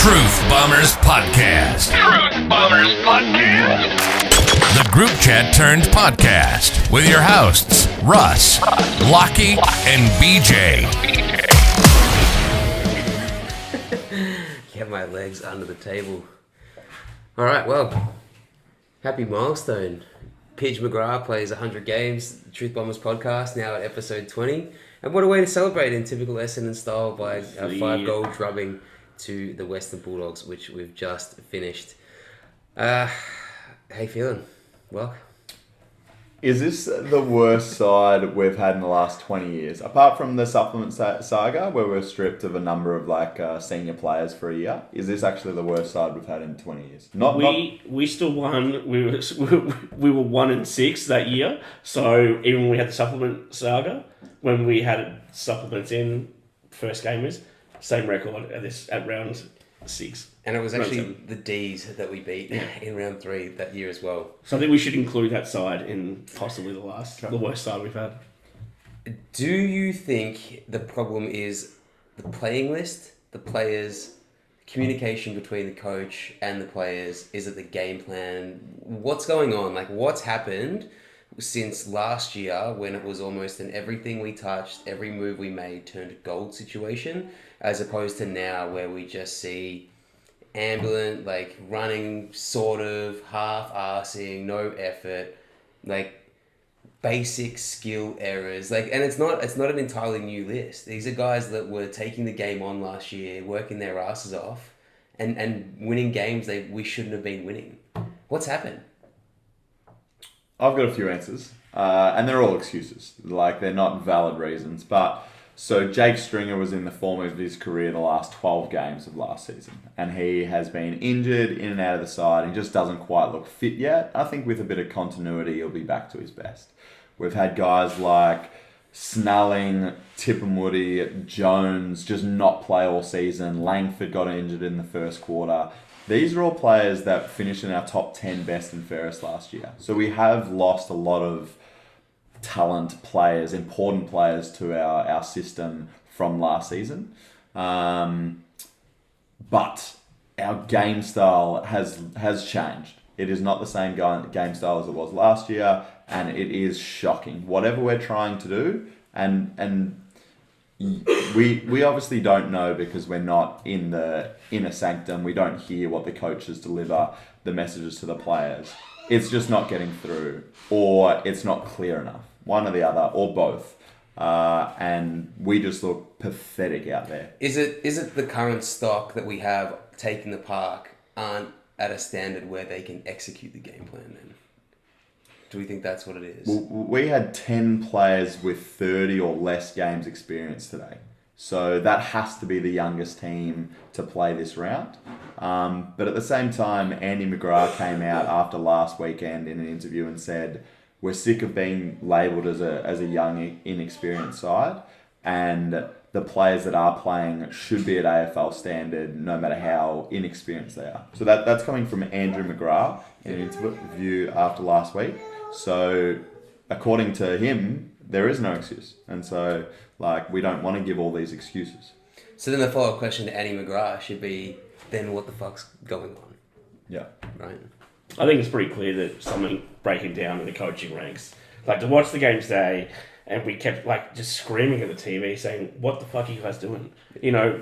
Truth Bombers Podcast. Truth Bombers Podcast. The group chat turned podcast with your hosts, Russ, Lockie, and BJ. Get my legs under the table. All right, well, happy milestone. Pidge McGrath plays 100 games. Truth Bombers Podcast now at episode 20. And what a way to celebrate in typical Essendon style by a 5-goal drubbing to the Western Bulldogs, which we've just finished. How you feeling? Well, is this the worst side we've had in the last 20 years? Apart from the supplement saga, where we're stripped of a number of senior players for a year, is this actually the worst side we've had in 20 years? We still won. We were 1-6 that year. So even when we had the supplement saga, when we had supplements in first gamers, same record at round 6. and it was actually the D's that we beat in round 3 that year as well. So I think we should include that side in possibly the worst side we've had. Do you think the problem is the playing list, the players, communication between the coach and the players? Is it the game plan? What's going on? Like, what's happened since last year when it was almost an everything we touched, every move we made turned gold situation, as opposed to now where we just see ambulant, like running sort of half-arsing, no effort, like basic skill errors, like, and it's not an entirely new list. These are guys that were taking the game on last year, working their asses off, and winning games we shouldn't have been winning. What's happened? I've got a few answers, and they're all excuses. Like, they're not valid reasons. But so Jake Stringer was in the form of his career the last 12 games of last season, and he has been injured in and out of the side. He just doesn't quite look fit yet. I think with a bit of continuity, he'll be back to his best. We've had guys like Snelling, Tipperwoody, Jones just not play all season. Langford got injured in the first quarter. These are all players that finished in our top 10 best and fairest last year. So we have lost a lot of talent players, important players to our system from last season. But our game style has changed. It is not the same game style as it was last year, and it is shocking. Whatever we're trying to do, and we obviously don't know because we're not in the inner sanctum. We don't hear what the coaches deliver, the messages to the players. It's just not getting through, or it's not clear enough. One or the other, or both. And we just look pathetic out there. Is it the current stock that we have taking the park aren't at a standard where they can execute the game plan then? Do we think that's what it is? Well, we had 10 players with 30 or less games experience today. So that has to be the youngest team to play this round. But at the same time, Andy McGrath came out after last weekend in an interview and said, we're sick of being labelled as a young, inexperienced side, and the players that are playing should be at AFL standard no matter how inexperienced they are. So that's coming from Andrew McGrath in an interview after last week. So according to him, there is no excuse. And so, we don't want to give all these excuses. So then the follow-up question to Andy McGrath should be, then what the fuck's going on? Yeah. Right. I think it's pretty clear that something breaking down in the coaching ranks. Like, to watch the game today, and we kept just screaming at the TV saying, what the fuck are you guys doing? You know,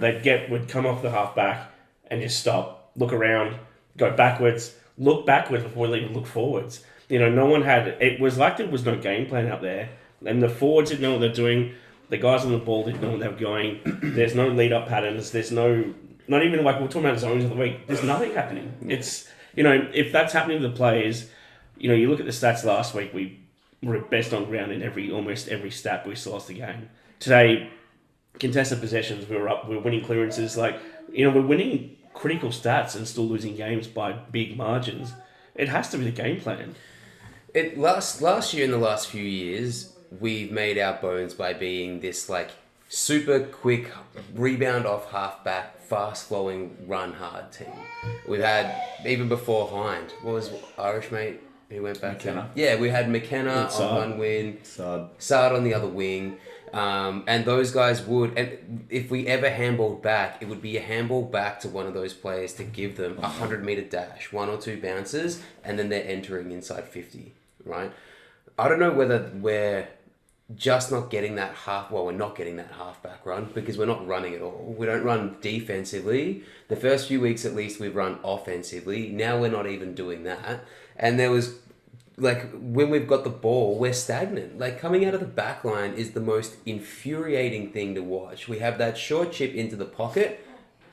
would come off the half-back and just stop, look around, go backwards, look backwards before we even look forwards. You know, no one it was like there was no game plan out there. And the forwards didn't know what they're doing. The guys on the ball didn't know what they were going. There's no lead-up patterns. There's no, not even we're talking about zones of the week. There's nothing happening. It's, if that's happening to the players, you look at the stats last week, we were best on ground in almost every stat, but we still lost the game. Today, contested possessions, we're winning clearances. We're winning critical stats and still losing games by big margins. It has to be the game plan. Last year and the last few years, we've made our bones by being this super quick rebound off halfback, fast flowing, run hard team. We've had, even before Hind, what was Irish mate who went back McKenna. to? Yeah, we had McKenna on one wing, Sard on the other wing. And those guys would, and if we ever handballed back, it would be a handball back to one of those players to give them a 100-meter dash, 1 or 2 bounces, and then they're entering inside 50, right? I don't know whether we're just not getting that we're not getting that halfback run because we're not running at all. We don't run defensively. The first few weeks at least we've run offensively. Now we're not even doing that. And there was, like, when we've got the ball, we're stagnant. Like, coming out of the back line is the most infuriating thing to watch. We have that short chip into the pocket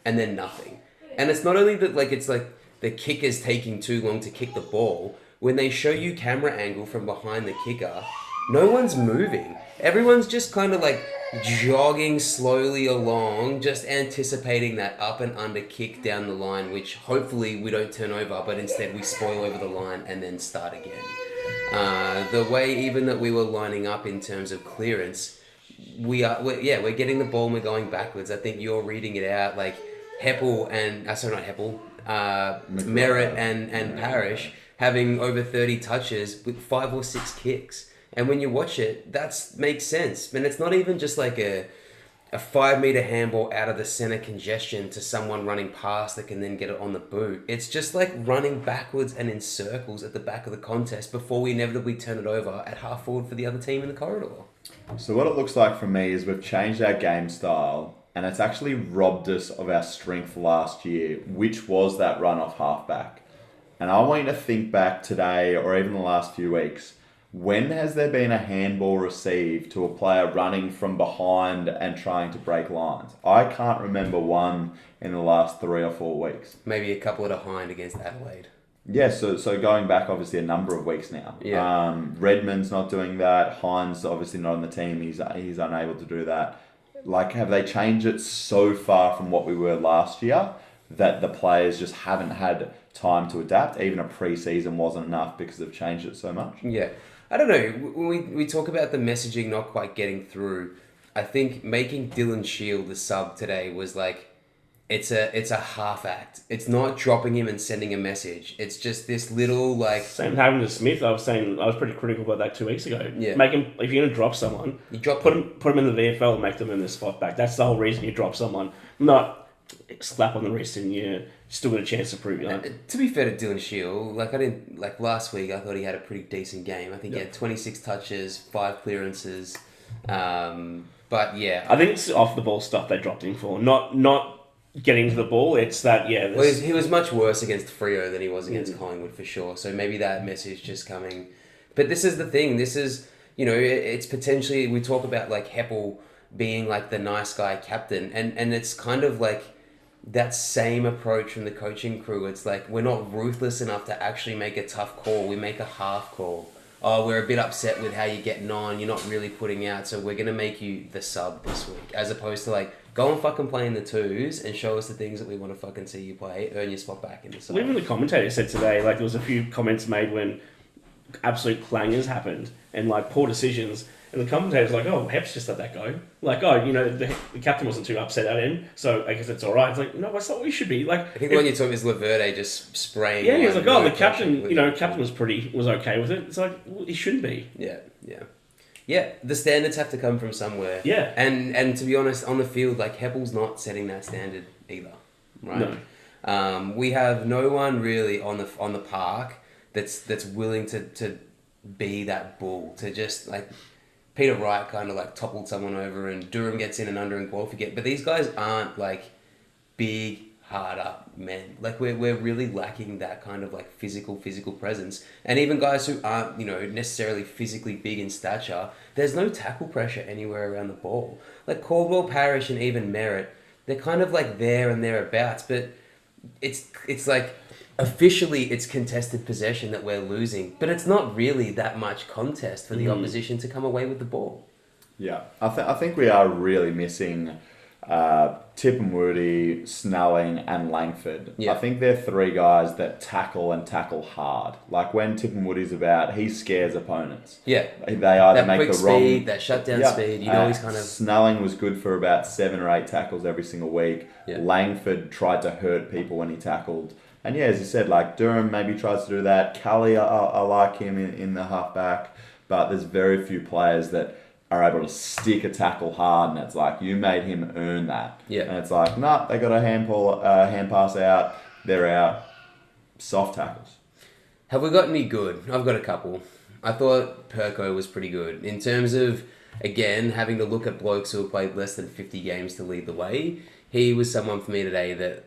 and then nothing. And it's not only that, like, it's like the kicker's taking too long to kick the ball. When they show you camera angle from behind the kicker, no one's moving. Everyone's just kind of like jogging slowly along, just anticipating that up and under kick down the line, which hopefully we don't turn over, but instead we spoil over the line and then start again. The way even that we were lining up in terms of clearance, we're getting the ball and we're going backwards. I think you're reading it out like Heppel and, Merritt and Parrish having over 30 touches with 5 or 6 kicks. And when you watch it, that makes sense. And it's not even just like a 5-meter handball out of the center congestion to someone running past that can then get it on the boot. It's just like running backwards and in circles at the back of the contest before we inevitably turn it over at half forward for the other team in the corridor. So what it looks like for me is we've changed our game style and it's actually robbed us of our strength last year, which was that run off halfback. And I want you to think back today or even the last few weeks. When has there been a handball received to a player running from behind and trying to break lines? I can't remember one in the last 3 or 4 weeks. Maybe a couple at a hind against Adelaide. Yeah, so going back obviously a number of weeks now. Yeah. Redmond's not doing that. Hines obviously not on the team. He's unable to do that. Like, have they changed it so far from what we were last year that the players just haven't had time to adapt? Even a pre-season wasn't enough because they've changed it so much. Yeah. I don't know. When we talk about the messaging not quite getting through, I think making Dylan Shield the sub today was like, it's a half act. It's not dropping him and sending a message. It's just this little like. Same happened to Smith. I was pretty critical about that 2 weeks ago. Yeah. Make him, if you're gonna drop someone, put him in the VFL and make them in the spot back. That's the whole reason you drop someone. Not slap on the wrist and you still got a chance to prove it. To be fair to Dylan Shield, last week I thought he had a pretty decent game. I think he had 26 touches, 5 clearances. But yeah, I think it's off the ball stuff they dropped him for. Not getting to the ball. It's that he was much worse against Freo than he was against Collingwood for sure. So maybe that message just coming. But this is the thing. This is, it's potentially, we talk about like Heppel being like the nice guy captain, and it's kind of like that same approach from the coaching crew. It's like, we're not ruthless enough to actually make a tough call. We make a half call. Oh, we're a bit upset with how you're getting on. You're not really putting out, so we're going to make you the sub this week. As opposed to like, go and fucking play in the twos and show us the things that we want to fucking see you play. Earn your spot back in the sub. Even the commentator said today, like, there was a few comments made when absolute clangers happened and like poor decisions. And the commentator's like, oh, Hep's just let that go. Like, the captain wasn't too upset at him, so I guess it's all right. It's like, no, that's not what we should be. Like, I think the one you took is Laverde just spraying. Yeah, he was like, oh, the captain, captain was okay with it. It's like, well, he shouldn't be. Yeah, the standards have to come from somewhere. Yeah. And to be honest, on the field, like, Heppel's not setting that standard either, right? No. We have no one really on the park that's willing to be that bull, to just like. Peter Wright kind of like toppled someone over and Durham gets in and under and Guelph get. But these guys aren't like big, hard up men. Like we're really lacking that kind of like physical presence. And even guys who aren't, necessarily physically big in stature, there's no tackle pressure anywhere around the ball. Like Caldwell, Parrish and even Merritt, they're kind of like there and thereabouts, but it's like officially it's contested possession that we're losing, but it's not really that much contest for the opposition to come away with the ball. Yeah, I think we are really missing Tippermoody, Snelling and Langford. Yeah. I think they're 3 guys that tackle and tackle hard. Like when Tippermoody's about, he scares opponents. Yeah. They either that make quick the wrong... speed, that shutdown speed, he's kind of... Snelling was good for about 7 or 8 tackles every single week. Yeah. Langford tried to hurt people when he tackled. And yeah, as you said, like Durham maybe tries to do that. Cully, I like him in the halfback, but there's very few players that are able to stick a tackle hard, and it's like, you made him earn that. Yeah. And it's like, nah, they got a hand pass out, they're out. Soft tackles. Have we got any good? I've got a couple. I thought Perko was pretty good. In terms of, again, having to look at blokes who have played less than 50 games to lead the way, he was someone for me today that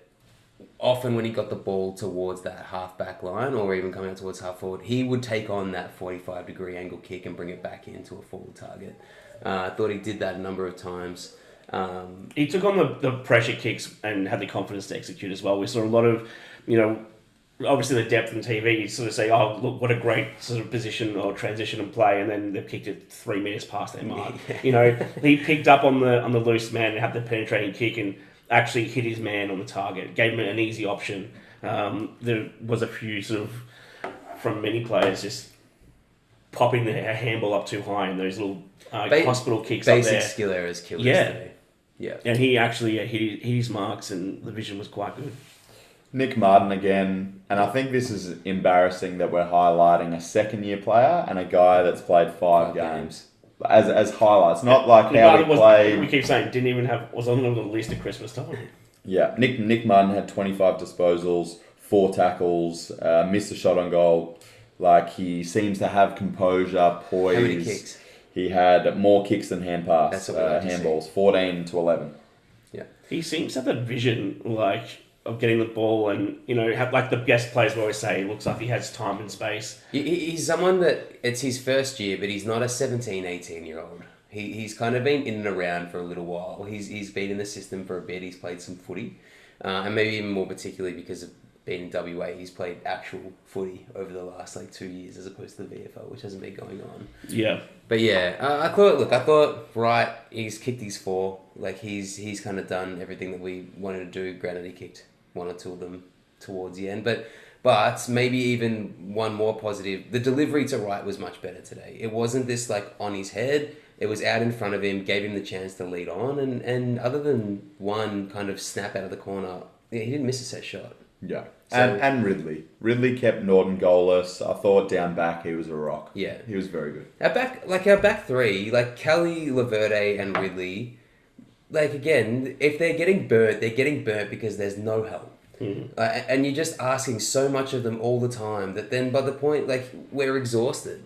often when he got the ball towards that half-back line or even coming out towards half-forward, he would take on that 45-degree angle kick and bring it back into a forward target. I thought he did that a number of times. He took on the pressure kicks and had the confidence to execute as well. We saw a lot of, obviously the depth on TV, you sort of say, oh, look, what a great sort of position or transition and play, and then they've kicked it 3 meters past their mark. He picked up on the loose man and had the penetrating kick and actually hit his man on the target, gave him an easy option. There was a few sort of, from many players, just popping their handball up too high and those little hospital kicks up there. Basic skill errors killed us today. Yeah. And he actually hit his marks and the vision was quite good. Nick Martin again, and I think this is embarrassing that we're highlighting a second-year player and a guy that's played 5 games as highlights, not like how he played. We keep saying was on the list at Christmas time. Yeah, Nick Martin had 25 disposals, 4 tackles, missed a shot on goal. Like, he seems to have composure, poise. How many kicks? He had more kicks than hand pass. That's what we like to handballs, 14 to 11. Yeah. He seems to have that vision, of getting the ball and, have, like the best players will always say, looks like he has time and space. He's someone that it's his first year, but he's not a 17, 18-year-old. He's kind of been in and around for a little while. He's been in the system for a bit. He's played some footy. And maybe even more particularly because of being in WA, he's played actual footy over the last 2 years as opposed to the VFL, which hasn't been going on. Yeah. But yeah, I thought Wright, he's kicked his 4. He's kind of done everything that we wanted to do. Granted, he kicked 1 or 2 of them towards the end. But maybe even one more positive, the delivery to Wright was much better today. It wasn't this on his head. It was out in front of him, gave him the chance to lead on. And other than one kind of snap out of the corner, he didn't miss a set shot. Yeah. And Ridley. Ridley kept Norton goalless. I thought down back he was a rock. Yeah. He was very good. Our back 3, Kelly, Laverde and Ridley, again, if they're getting burnt because there's no help. Mm-hmm. And you're just asking so much of them all the time that then by the point, we're exhausted,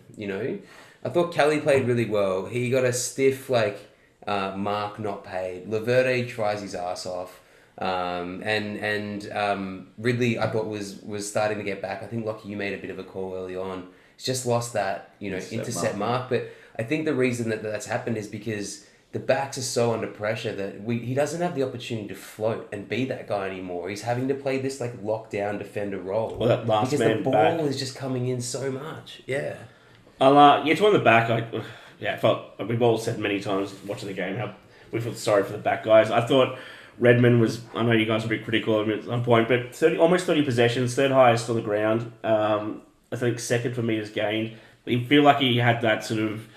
I thought Kelly played really well. He got a stiff, mark not paid. Laverde tries his ass off. Ridley, I thought was starting to get back. I think, Lockie, you made a bit of a call early on. He's just lost that, intercept mark. But I think the reason that's happened is because the backs are so under pressure that he doesn't have the opportunity to float and be that guy anymore. He's having to play this lockdown defender role. Well, that last because man the ball back is just coming in so much. Yeah. To on the back, I felt we've all said many times watching the game how we feel sorry for the back guys. I thought Redmond was, I know you guys are a bit critical of him at some point, but almost 30 possessions, 3rd highest on the ground. I think 2nd for meters gained. You feel like he had that sort of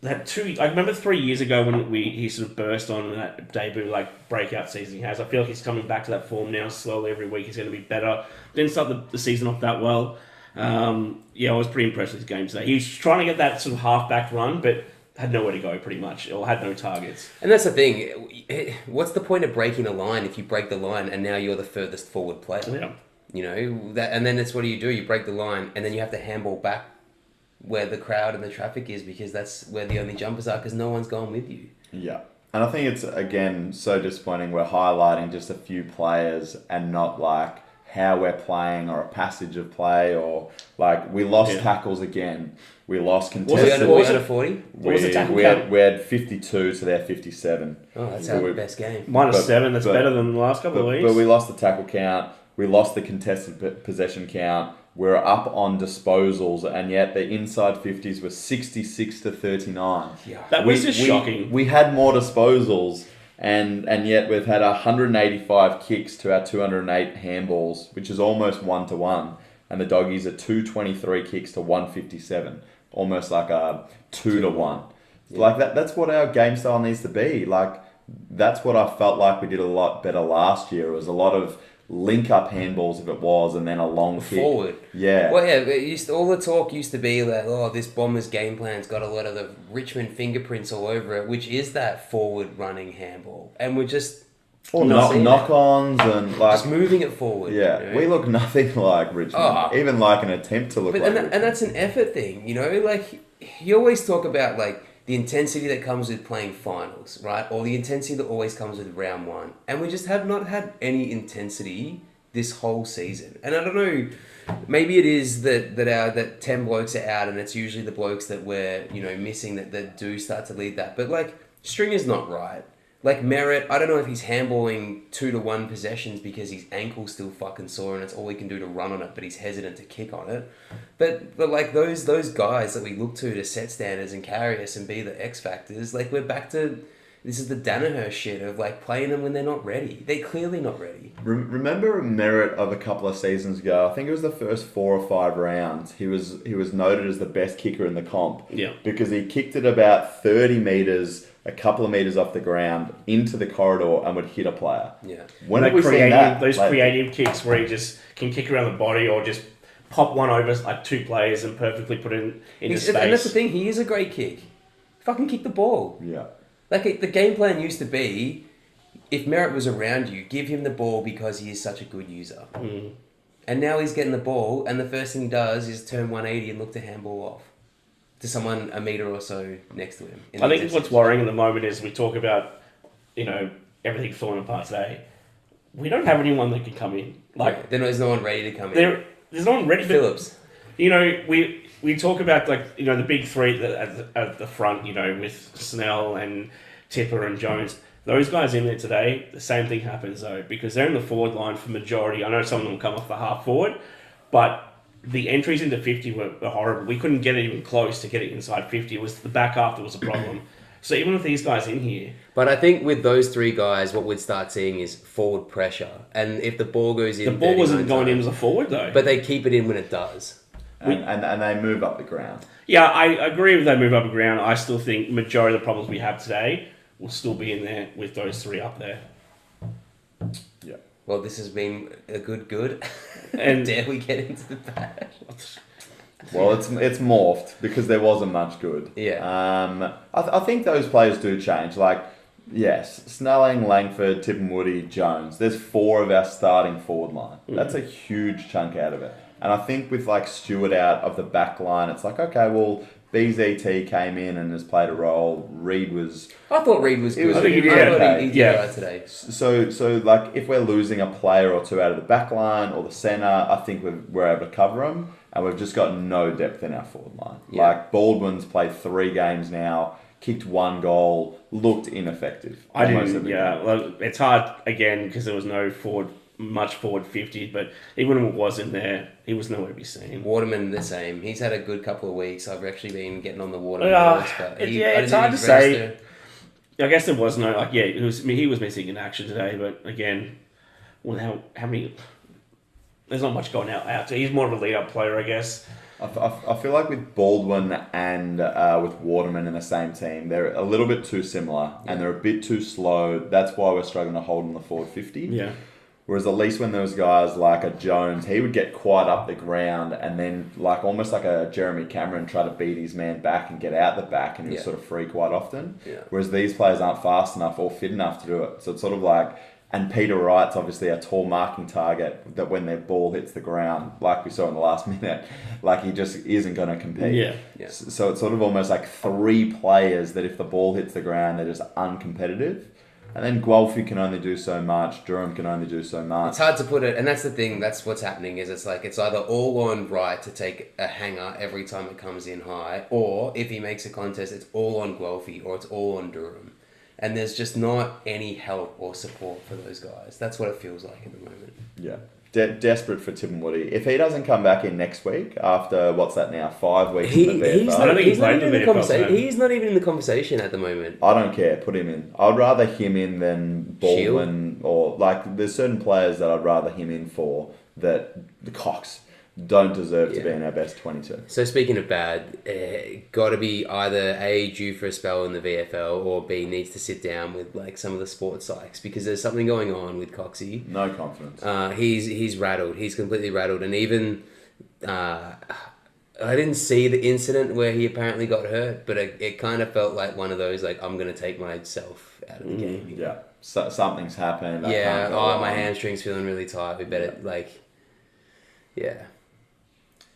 I remember 3 years ago when he sort of burst on that debut breakout season he has. I feel like he's coming back to that form now slowly. Every week he's going to be better. Didn't start the season off that well. I was pretty impressed with his game today. He was trying to get that sort of half-back run, but had nowhere to go pretty much, or had no targets. And that's the thing. What's the point of breaking a line if you break the line and now you're the furthest forward player? Yeah. And then it's what do? You break the line and then you have to handball back where the crowd and the traffic is because that's where the only jumpers are because no one's going with you. Yeah. And I think it's, again, so disappointing we're highlighting just a few players and not how we're playing or a passage of play or we lost tackles again. We lost contested. Was it a 40? What was the tackle we count? had 52 to their 57. Oh, that's our best game. -7, that's better than the last couple of weeks. But we lost the tackle count. We lost the contested possession count. We're up on disposals, and yet the inside 50s were 66 to 39. Yeah. That was just shocking. We had more disposals, and yet we've had 185 kicks to our 208 handballs, which is almost 1-to-1. And the doggies are 223 kicks to 157, almost a 2-to-1. Yeah. That's what our game style needs to be. That's what I felt like we did a lot better last year. It was a lot of link-up handballs if it was, and then a long kick. Forward. Yeah. Well, yeah, all the talk used to be that, this Bombers game plan's got a lot of the Richmond fingerprints all over it, which is that forward-running handball. And we're just... Or not knock-ons and like... Just moving it forward. Yeah, you know? we look nothing like Richmond. Even like an attempt to look like Richmond. And that's an effort thing, you know? Like, you always talk about, like, the intensity that comes with playing finals, right? Or the intensity that always comes with round one. And we just have not had any intensity this whole season. And I don't know, maybe it is that 10 blokes are out and it's usually the blokes that we're, missing that do start to lead that. But, like, Stringer's not right. Like, Merritt, I don't know if he's handballing 2-1 possessions because his ankle's still fucking sore and it's all he can do to run on it, but he's hesitant to kick on it. But like, those guys that we look to set standards and carry us and be the X factors, like, we're back to... This is the Danaher shit of, like, playing them when they're not ready. They're clearly not ready. Remember Merritt of a couple of seasons ago? I think it was the first 4 or 5 rounds. He was noted as the best kicker in the comp. Yeah. Because he kicked it about 30 metres... a couple of metres off the ground into the corridor and would hit a player. Yeah. When have we seen that? Those creative kicks where he just can kick around the body or just pop one over like 2 players and perfectly put it into space. And that's the thing, he is a great kick. Fucking kick the ball. Yeah. Like, the game plan used to be, if Merritt was around you, give him the ball because he is such a good user. Mm. And now he's getting the ball, and the first thing he does is turn 180 and look to handball off to someone a metre or so next to him. I think what's worrying at the moment is we talk about, everything falling apart today. We don't have anyone that can come in. Like, there's no one ready to come in. There's no one ready. Phillips. We talk about, like, the big three at the front, with Snell and Tipper and Jones. Those guys in there today, the same thing happens though, because they're in the forward line for majority. I know some of them come off the half forward, but the entries into 50 were horrible. We couldn't get it even close to get it inside 50. It was the back half that was a problem. So even with these guys in here... But I think with those 3 guys, what we'd start seeing is forward pressure. And if the ball goes in... The ball wasn't going in as a forward though. But they keep it in when it does. And they move up the ground. Yeah, I agree with they move up the ground. I still think majority of the problems we have today will still be in there with those 3 up there. Yeah. Well, this has been a good. And dare we get into the bad? Well, it's morphed because there wasn't much good. Yeah. I think those players do change. Like, yes, Snelling, Langford, Tipperwoody, Jones. There's 4 of our starting forward line. That's a huge chunk out of it. And I think with, like, Stewart out of the back line, it's like, okay, well, BZT came in and has played a role. Reid was... I thought Reid was good. I think he did okay. He did right today. So like, if we're losing a player or 2 out of the back line or the centre, I think we're able to cover them. And we've just got no depth in our forward line. Yeah. Like, Baldwin's played 3 games now, kicked 1 goal, looked ineffective. Well, it's hard, again, because there was no much forward 50, but even when it was in there, he was nowhere to be seen. Waterman the same. He's had a good couple of weeks. I've actually been getting on the Waterman notes, but it's hard to say. I guess there was no, he was missing in action today, but again, how many... There's not much going out. He's more of a lead-up player, I guess. I feel like with Baldwin and with Waterman in the same team, they're a little bit too similar and they're a bit too slow. That's why we're struggling to hold on the forward 50. Yeah. Whereas at least when there was guys like a Jones, he would get quite up the ground and then, like, almost like a Jeremy Cameron, try to beat his man back and get out the back, and he was sort of free quite often. Yeah. Whereas these players aren't fast enough or fit enough to do it. So it's sort of like... And Peter Wright's obviously a tall marking target that when their ball hits the ground, like we saw in the last minute, like, he just isn't going to compete. Yeah. So it's sort of almost like 3 players that if the ball hits the ground, they're just uncompetitive. And then Guelphy can only do so much. Durham can only do so much. It's hard to put it, and that's the thing. That's what's happening. Is it's either all on Wright to take a hanger every time it comes in high, or if he makes a contest, it's all on Guelphy or it's all on Durham. And there's just not any help or support for those guys. That's what it feels like at the moment. Yeah. Desperate for Tipperwoody. If he doesn't come back in next week, after, what's that now, 5 weeks in the VFL? He's not even in the conversation at the moment. I don't care. Put him in. I'd rather him in than Baldwin. Or, like, there's certain players that I'd rather him in for, that the Cox. don't deserve to be in our best 22. So speaking of bad, got to be either A, due for a spell in the VFL, or B, needs to sit down with like some of the sports psychs, because there's something going on with Coxie. No confidence. He's rattled. He's completely rattled. And even I didn't see the incident where he apparently got hurt, but it kind of felt like one of those, like, I'm going to take myself out of the game. You know? Yeah. So, something's happened. Yeah. My hamstring's feeling really tight. We better, yeah.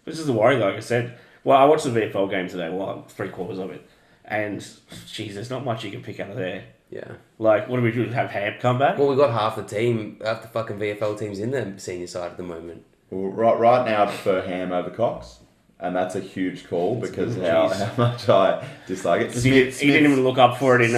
This is the worry, like I said. Well, I watched the VFL game today, three quarters of it. And, geez, there's not much you can pick out of there. Yeah. Like, what do we do? Have Ham come back? Well, we got half the fucking VFL teams in the senior side at the moment. Well, right now I prefer Ham over Cox. And that's a huge call because how much I dislike it. He didn't even look up for it in the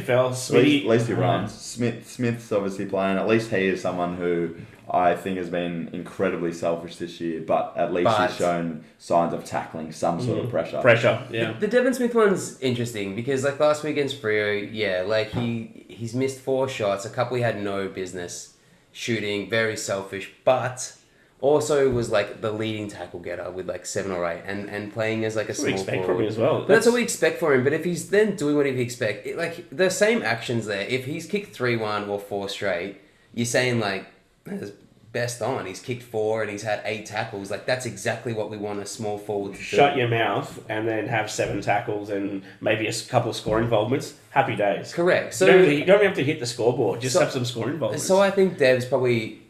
VFL. At least he runs. Smith's obviously playing. At least he is someone who I think has been incredibly selfish this year, but at least he's shown signs of tackling some sort of pressure. Yeah. The Devon Smith one's interesting because, like, last week against Freo, like, he's missed 4 shots. A couple he had no business shooting, very selfish, but also was like the leading tackle getter with like 7 or 8 and playing as like a small forward. We expect from him as well. But that's what we expect for him. But if he's then doing what he expects, like the same actions there, if he's kicked 3-1 or 4 straight, you're saying like, that's best on. He's kicked 4 and he's had 8 tackles. Like, that's exactly what we want a small forward to do. Shut your mouth and then have 7 tackles and maybe a couple of score involvements. Happy days. Correct. So you don't have to hit the scoreboard. Just have some score involvements. So I think Dev's probably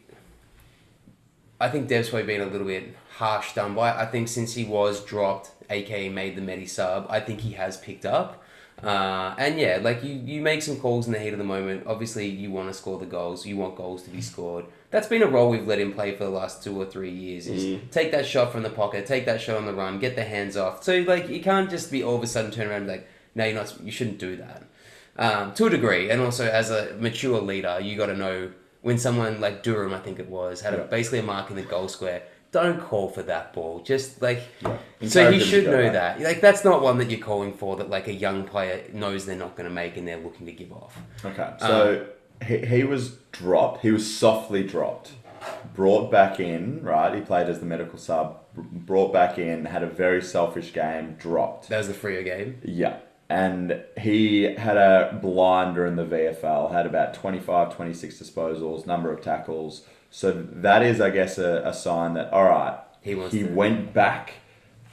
been a little bit harsh done by. I think since he was dropped, aka made the Medi sub, I think he has picked up. And yeah, like you make some calls in the heat of the moment. Obviously, you want to score the goals. You want goals to be scored. That's been a role we've let him play for the last 2 or 3 years. Is take that shot from the pocket, take that shot on the run, get the hands off. So like you can't just be all of a sudden turn around and be like, no, you're not. You shouldn't do that. To a degree, and also as a mature leader, you got to know when someone like Durham, I think it was, had basically a mark in the goal square. Don't call for that ball. Just like, so you should know that. Like, that's not one that you're calling for that like a young player knows they're not going to make and they're looking to give off. Okay, so he was dropped. He was softly dropped. Brought back in, right? He played as the medical sub. Brought back in, had a very selfish game, dropped. That was the Freo game? Yeah. And he had a blinder in the VFL, had about 25, 26 disposals, number of tackles. So that is, I guess, a sign that, all right, he went back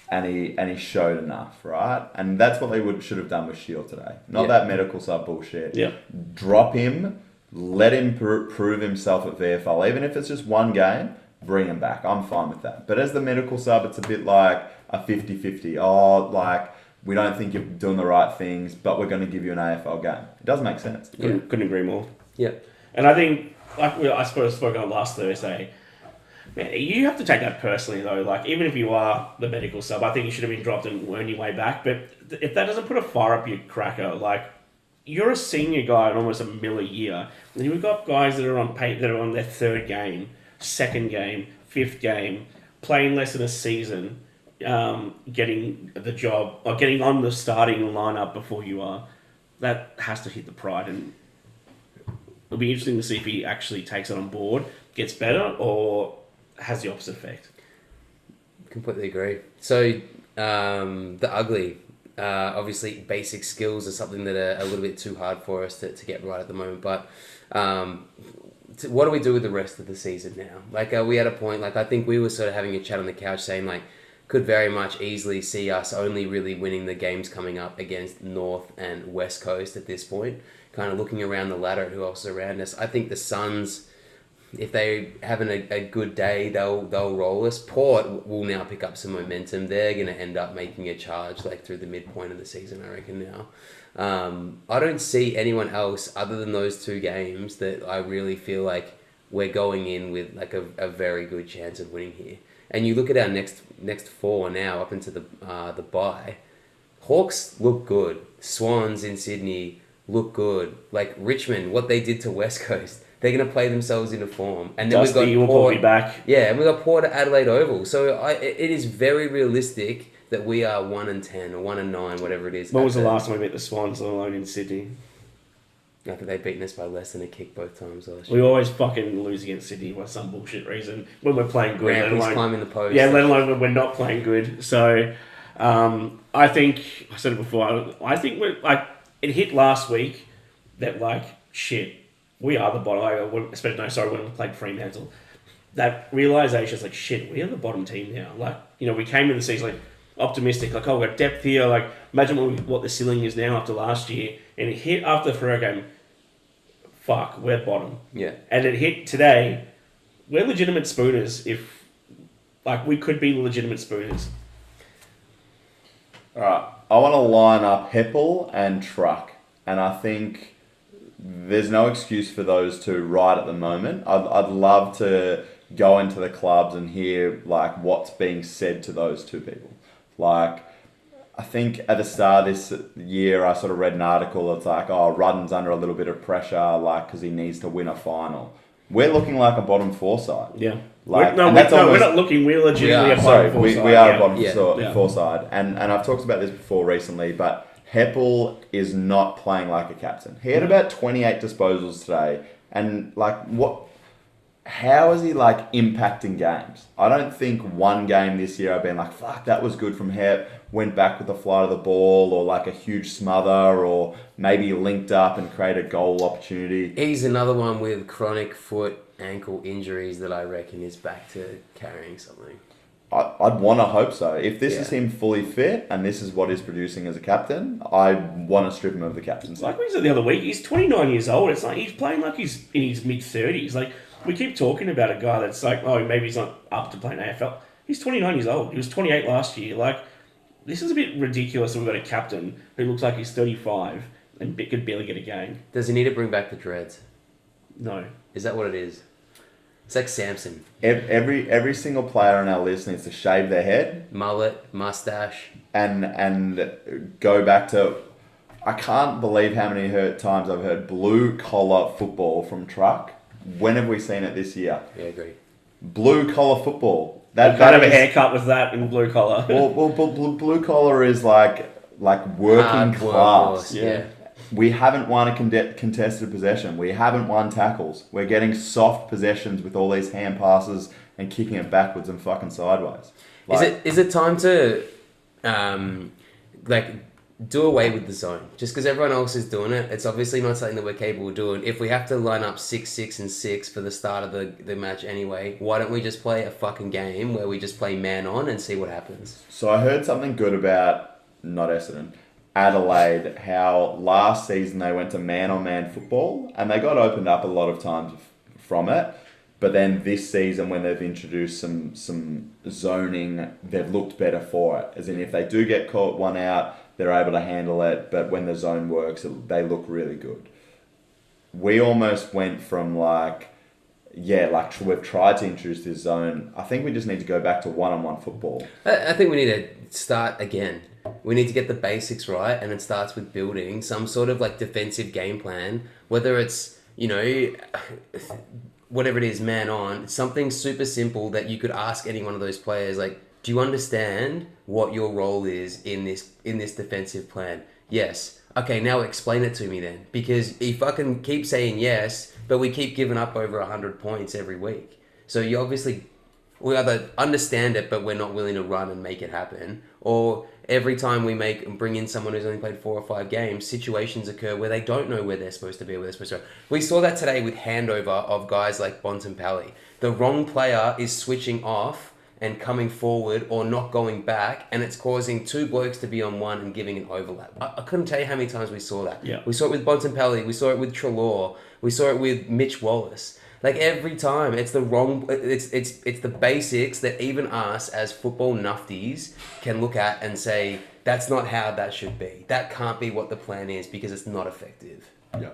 and he showed enough, right? And that's what they should have done with Shield today. Not that medical sub bullshit. Yeah. Drop him, let him prove himself at VFL. Even if it's just one game, bring him back. I'm fine with that. But as the medical sub, it's a bit like a 50-50. Oh, like, we don't think you're doing the right things, but we're going to give you an AFL game. It doesn't make sense. Couldn't agree more. Yeah. And I think, like I suppose spoke on last Thursday, man, you have to take that personally though. Like, even if you are the medical sub, I think you should have been dropped and earned your way back. But if that doesn't put a fire up your cracker, like, you're a senior guy at almost $1 million a year, and you've got guys that are on their 3rd game, 2nd game, 5th game, playing less than a season, getting the job or getting on the starting lineup before you are. That has to hit the pride, and it'll be interesting to see if he actually takes it on board, gets better, or has the opposite effect. Completely agree. So the ugly, obviously basic skills are something that are a little bit too hard for us to get right at the moment. But what do we do with the rest of the season now? Like, we at a point, like, I think we were sort of having a chat on the couch saying, like, could very much easily see us only really winning the games coming up against North and West Coast at this point. Kind of looking around the ladder at who else is around us. I think the Suns, if they having a good day, they'll roll us. Port will now pick up some momentum. They're going to end up making a charge like through the midpoint of the season, I reckon now. I don't see anyone else other than those 2 games that I really feel like we're going in with like a very good chance of winning here. And you look at our next 4 now up into the bye. Hawks look good. Swans in Sydney look good. Like Richmond, what they did to West Coast, they're going to play themselves into form. And then Dusty we've got will probably back. Yeah, and we've got Port at Adelaide Oval. So it is very realistic that we are 1-10 or 1-9, whatever it is. When was the last time we beat the Swans alone in Sydney? I think they've beaten us by less than a kick both times last We year. always fucking lose against Sydney for some bullshit reason when we're playing good. Rampy's climbing the post. Yeah, let alone when we're not playing good. So, I think I said it before. I think we're like it hit last week that like shit. We are the bottom. When we played Fremantle, that realization is like shit. We are the bottom team now. Like we came in the season like optimistic, like we've got depth here. Like imagine what the ceiling is now after last year, and it hit after the Freo game. Fuck, we're bottom. Yeah. And it hit today. We're legitimate spooners. If we could be legitimate spooners. All right, I want to line up Heppel and Truck, and I think there's no excuse for those two right at the moment. I'd love to go into the clubs and hear like what's being said to those two people. Like, I think at the start of this year, I sort of read an article that's like, oh, Rudden's under a little bit of pressure, like, because he needs to win a final. We're looking like a bottom four side. Yeah. Like, we're not looking. We're legitimately a bottom four side. We are a bottom Yeah. four side. And I've talked about this before recently, but Heppel is not playing like a captain. He had about 28 disposals today. And, like, how is he, like, impacting games? I don't think one game this year I've been like, fuck, that was good from Hep, went back with the flight of the ball, or, like, a huge smother, or maybe linked up and created a goal opportunity. He's another one with chronic foot, ankle injuries that I reckon is back to carrying something. I'd want to hope so. If this is him fully fit and this is what he's producing as a captain, I want to strip him of the captaincy. Like we said the other week, he's 29 years old. It's like he's playing like he's in his mid-30s. Like, we keep talking about a guy that's like, oh, maybe he's not up to playing AFL. He's 29 years old. He was 28 last year. Like, this is a bit ridiculous that we've got a captain who looks like he's 35 and could barely get a game. Does he need to bring back the dreads? No. Is that what it is? It's like Samson. Every single player on our list needs to shave their head, Mullet, mustache. and go back to... I can't believe how many times I've heard blue-collar football from Truck. When have we seen it this year? Yeah, I agree. Blue-collar football. You can't have a haircut with that in blue collar. well, blue-collar is like working Hard class. work, yeah. We haven't won a contested possession. We haven't won tackles. We're getting soft possessions with all these hand passes and kicking it backwards and fucking sideways. Is it time to do away with the zone? Just because everyone else is doing it, it's obviously not something that we're capable of doing. If we have to line up 6, 6, and 6 for the start of the match anyway, why don't we just play a fucking game where we just play man on and see what happens? So I heard something good about, not Essendon, Adelaide, how last season they went to man-on-man football and they got opened up a lot of times from it. But then this season, when they've introduced some zoning, they've looked better for it. As in, if they do get caught one out, they're able to handle it. But when the zone works, they look really good. We almost went from we've tried to introduce this zone. I think we just need to go back to one-on-one football. I think we need to start again. We need to get the basics right, and it starts with building some sort of like defensive game plan, whether it's, whatever it is, man on, something super simple that you could ask any one of those players, like, do you understand what your role is in this defensive plan? Yes. Okay, now explain it to me then. Because you fucking keep saying yes, but we keep giving up over 100 points every week. So you obviously... we either understand it, but we're not willing to run and make it happen. Or every time we bring in someone who's only played 4 or 5 games, situations occur where they don't know where they're supposed to be, where they're supposed to go. We saw that today with handover of guys like Bontempelli. The wrong player is switching off and coming forward or not going back, and it's causing 2 blokes to be on one and giving an overlap. I couldn't tell you how many times we saw that. Yeah. We saw it with Bontempelli, we saw it with Treloar, we saw it with Mitch Wallace. Like, every time, it's the wrong... It's the basics that even us as football nufties can look at and say, that's not how that should be. That can't be what the plan is because it's not effective. Yeah.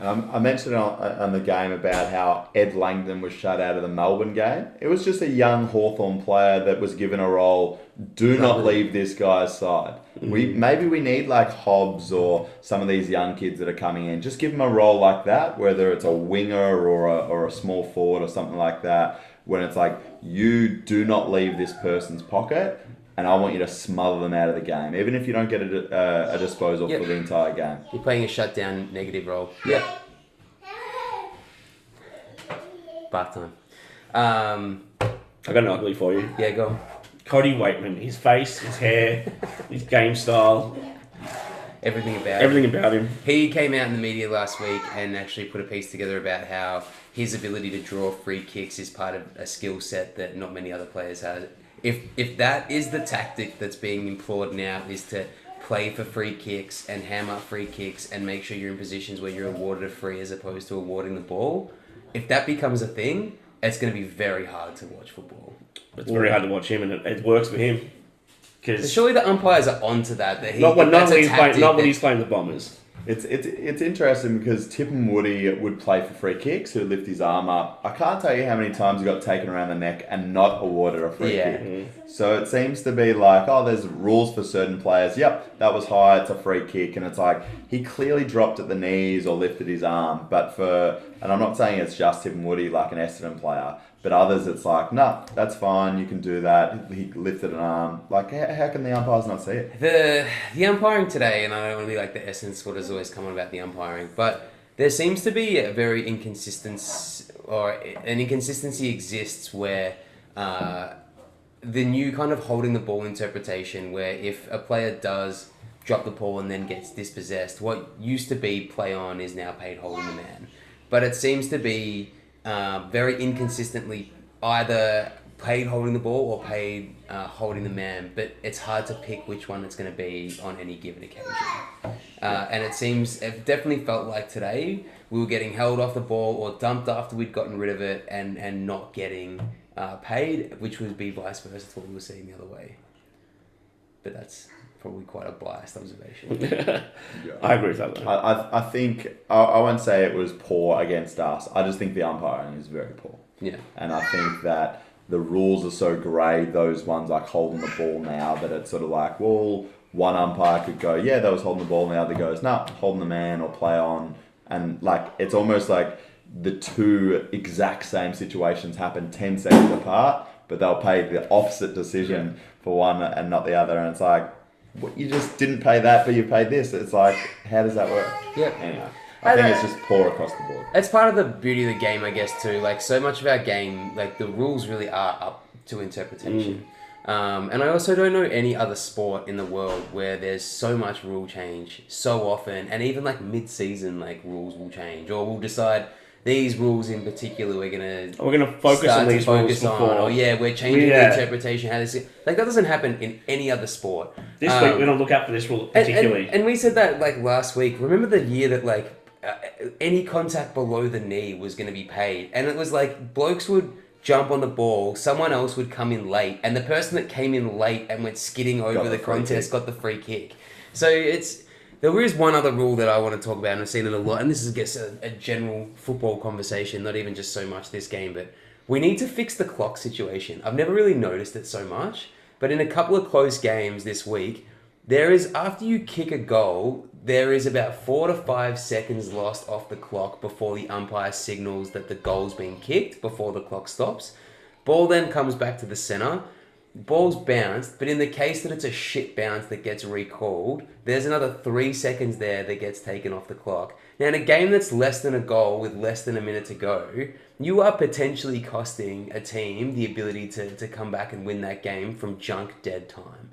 I mentioned on the game about how Ed Langdon was shut out of the Melbourne game. It was just a young Hawthorn player that was given a role. Do not leave this guy's side. Maybe we need like Hobbs or some of these young kids that are coming in. Just give them a role like that, whether it's a winger or a small forward or something like that, when it's like, you do not leave this person's pocket. and I want you to smother them out of the game, even if you don't get a disposal Yep. for the entire game. You're playing a shutdown negative role. Yep. Bath time. I got an ugly for you. Yeah, go on. Cody Waitman, his face, his hair, his game style, Everything about it. everything about him. He came out in the media last week and actually put a piece together about how his ability to draw free kicks is part of a skill set that not many other players have. If that is the tactic that's being employed now, is to play for free kicks and ham up free kicks and make sure you're in positions where you're awarded a free as opposed to awarding the ball, if that becomes a thing, it's going to be very hard to watch football. It's very hard to watch him, and it works for him. Because Surely the umpires are onto that. That he, not when that's a tactic he's playing the Bombers. It's interesting because Tippin Woody would play for free kicks, who would lift his arm up. I can't tell you how many times he got taken around the neck and not awarded a free Yeah. kick. So it seems to be like, oh, there's rules for certain players. Yep, that was high, it's a free kick. And it's like, he clearly dropped at the knees or lifted his arm. But and I'm not saying it's just Tippin Woody, like an Essendon player, but others it's like, nah, that's fine, you can do that. He lifted an arm. Like, how can the umpires not see it? The umpiring today, and I don't want to be like the essence what has always come on about the umpiring, but there seems to be a very an inconsistency exists where the new kind of holding the ball interpretation, where if a player does drop the ball and then gets dispossessed, what used to be play on is now paid holding the man. But it seems to be very inconsistently either paid holding the ball or paid holding the man, but it's hard to pick which one it's going to be on any given occasion. And it definitely felt like today we were getting held off the ball or dumped after we'd gotten rid of it and not getting paid, which would be vice versa to what we were seeing the other way. But that's probably quite a biased observation. I agree with that though. I think, I won't say it was poor against us. I just think the umpiring is very poor. Yeah. And I think that the rules are so grey, those ones like holding the ball now, that it's sort of like, well, one umpire could go, yeah, that was holding the ball, and the other goes, nah, holding the man or play on. And like, it's almost like the two exact same situations happen 10 seconds apart, but they'll pay the opposite decision for one and not the other. And it's like, what, you just didn't pay that, but you paid this. It's like, how does that work? Yeah. Anyway, I think it's just poor across the board. It's part of the beauty of the game, I guess, too. Like, so much of our game, like, the rules really are up to interpretation. And I also don't know any other sport in the world where there's so much rule change so often, and even, like, mid-season, like, rules will change. Or we'll decide these rules in particular we're going to focus on these rules before. Or, we're changing the interpretation. How this like, that doesn't happen in any other sport. This week, we're going to look out for this rule particularly. And we said that, like, last week. Remember the year that, like, any contact below the knee was going to be paid, and it was like blokes would jump on the ball, someone else would come in late, and the person that came in late and went skidding over the contest got the free kick. So there is one other rule that I want to talk about, and I've seen it a lot, and this is, I guess, a general football conversation, not even just so much this game, but we need to fix the clock situation. I've never really noticed it so much, but in a couple of close games this week, there is, after you kick a goal, there is about 4 to 5 seconds lost off the clock before the umpire signals that the goal's been kicked before the clock stops. Ball then comes back to the centre. Ball's bounced, but in the case that it's a shit bounce that gets recalled, there's another 3 seconds there that gets taken off the clock. Now, in a game that's less than a goal with less than a minute to go, you are potentially costing a team the ability to come back and win that game from junk dead time.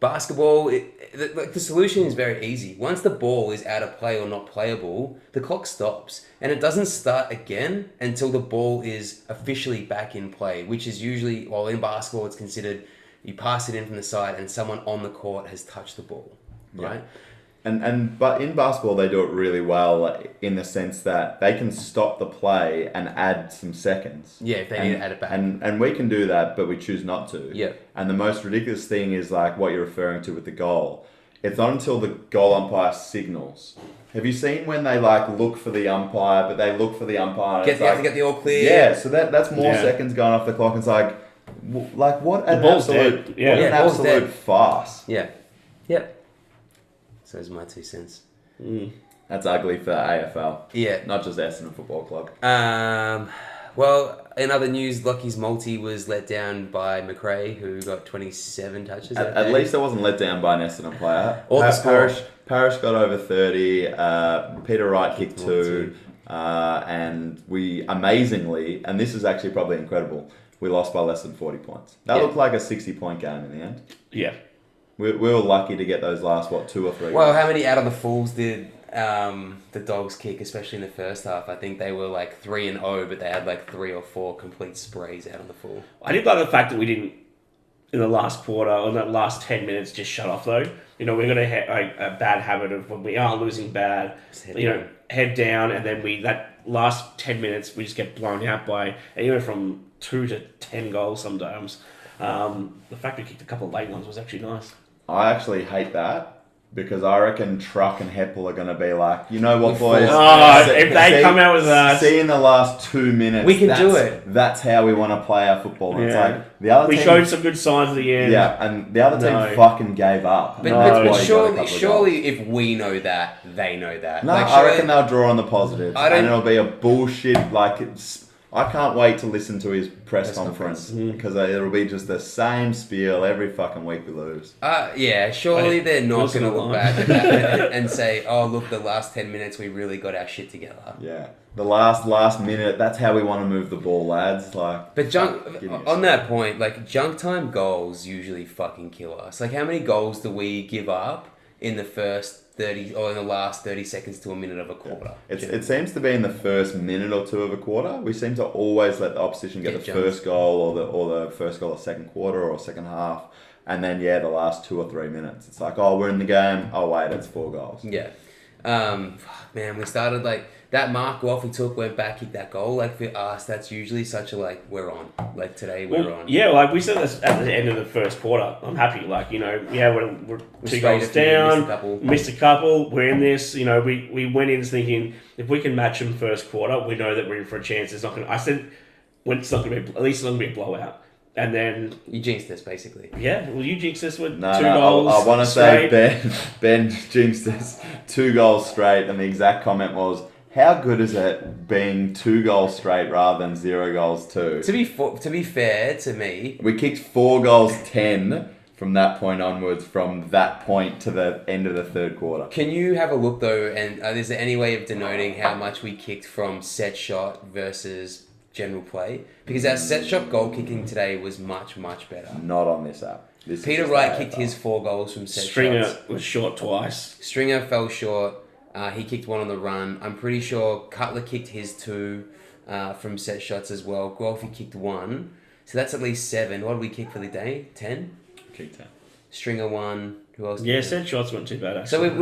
Basketball, the solution is very easy. Once the ball is out of play or not playable, the clock stops. And it doesn't start again until the ball is officially back in play, which is usually, well, in basketball, it's considered you pass it in from the side and someone on the court has touched the ball, right? But in basketball, they do it really well in the sense that they can stop the play and add some seconds. Yeah, if they need to add it back. And we can do that, but we choose not to. Yeah. And the most ridiculous thing is like what you're referring to with the goal. It's not until the goal umpire signals. Have you seen when they like look for the umpire, but they look for the umpire? You have to get the all clear. Yeah, so that's more seconds going off the clock. It's like what an absolute, what an absolute farce. Yeah. Yep. So those are my 2 cents. That's ugly for AFL. Yeah. Not just Essendon Football Club. Well, in other news, Lockie's multi was let down by McRae, who got 27 touches. At least I wasn't let down by an Essendon player. Or the score. Parrish got over 30. Peter Wright kicked 2. And we amazingly, and this is actually probably incredible, we lost by less than 40 points. That looked like a 60-point game in the end. Yeah. We were lucky to get those last, 2 or 3 Well, goals. how many out of the Fools did the Dogs kick, especially in the first half? I think they were like 3-0, but they had like 3 or 4 complete sprays out on the full. I did like the fact that we didn't, in the last quarter, or in the last 10 minutes, just shut off though. You know, we're going to have a bad habit of when we are losing bad, head down, and then that last 10 minutes, we just get blown out by anywhere from 2 to 10 goals sometimes. The fact we kicked a couple of late ones was actually nice. I actually hate that because I reckon Truck and Heppel are going to be like, you know what, boys? If they come out with that. See in the last 2 minutes. We can do it. That's how we want to play our football. Yeah. It's like the other we team, showed some good signs at the end. Yeah, and the other team fucking gave up. But surely if we know that, they know that. No, like, I reckon they'll draw on the positives. I don't- And it'll be a bullshit, I can't wait to listen to his press conference because it'll be just the same spiel every fucking week we lose. Yeah, surely they're not going to look line. back at that and say, oh, look, the last 10 minutes we really got our shit together. Yeah, the last minute. That's how we want to move the ball, lads. But on that point, like junk time goals usually fucking kill us. Like how many goals do we give up in the first 30 or in the last 30 seconds to a minute of a quarter? It seems to be in the first minute or 2 of a quarter. We seem to always let the opposition get the jumped. first goal or the first goal of second quarter or second half, and then the last 2 or 3 minutes. It's like, oh, we're in the game. Oh wait, it's 4 goals. Yeah. Man, we started like that mark off we took, went back, kicked that goal. Like for us, that's usually such a we're on. Like today we're on. Yeah, like we said this at the end of the first quarter. I'm happy. Like, we're 2 goals down, missed a couple. We're in this. We went in thinking if we can match them first quarter, we know that we're in for a chance. It's not going to. I said, when it's not going to be, at least it's not going to be a blowout. And then you jinxed us basically. Yeah, well, you jinxed us with 2 No, goals. I want to say straight. Ben jinxed us 2 goals straight, and the exact comment was, how good is it being 2 goals straight rather than 0 goals 2? To be fair to me, we kicked 4 goals 10 from that point onwards, from that point to the end of the third quarter. Can you have a look though, and is there any way of denoting how much we kicked from set shot versus general play? Because our set shot goal kicking today was much, much better. Not on this app. Peter Wright kicked his 4 goals from set Stringer shots. was short twice. Stringer fell short. He kicked 1 on the run. I'm pretty sure Cutler kicked his 2 from set shots as well. Guelphy kicked 1. So that's at least 7. What did we kick for the day? 10? Kicked 10. Stringer 1. Who else? Yeah, set shots weren't too bad actually. So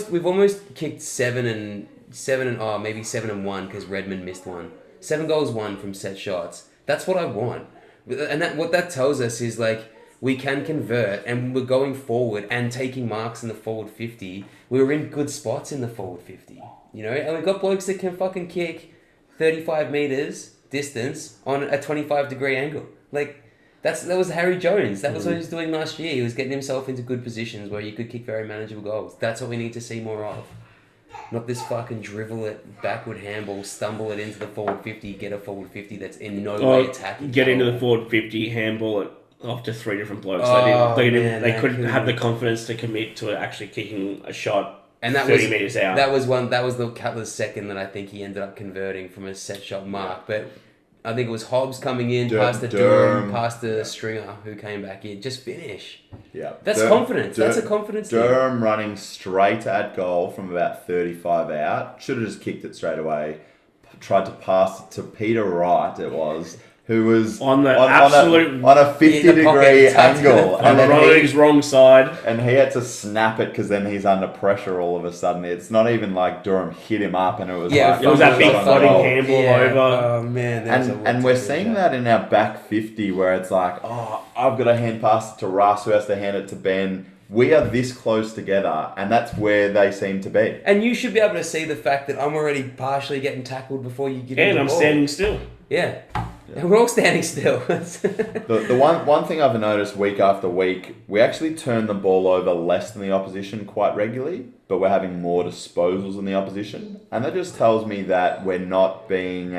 we've almost kicked 7 and maybe 7 and 1 because Redmond missed 1. 7 goals 1 from set shots. That's what I want. And what that tells us is we can convert, and we're going forward and taking marks in the forward 50. We were in good spots in the forward 50, and we've got blokes that can fucking kick 35 meters distance on a 25-degree angle. That was Harry Jones. That was what he was doing last year. He was getting himself into good positions where you could kick very manageable goals. That's what we need to see more of. Not this fucking drivel it, backward handball, stumble it into the forward 50, get a forward 50 that's in no way attacking. Get into the forward 50, handball it off to 3 different blokes. They couldn't have the confidence to commit to actually kicking a shot and that 30 metres out. That was the Cutler's second that I think he ended up converting from a set shot mark. But I think it was Hobbs coming in, past the Durham, past the Stringer who came back in. Just finish. Yeah. That's confidence. That's a confidence thing. Durham running straight at goal from about 35 out. Should have just kicked it straight away. Tried to pass it to Peter Wright, it was, who was on a 50-degree angle. On the wrong side. And he had to snap it because then he's under pressure all of a sudden. It's not even like Durham hit him up and it was it was that big floating handball over. Oh, man. And we're seeing that in our back 50 where it's like, oh, I've got to hand pass it to Russ, who has to hand it to Ben. We are this close together, and that's where they seem to be. And you should be able to see the fact that I'm already partially getting tackled before you get in the ball. And I'm standing still. Yeah. And we're all standing still. The one thing I've noticed week after week, we actually turn the ball over less than the opposition quite regularly, but we're having more disposals than the opposition. And that just tells me that we're not being...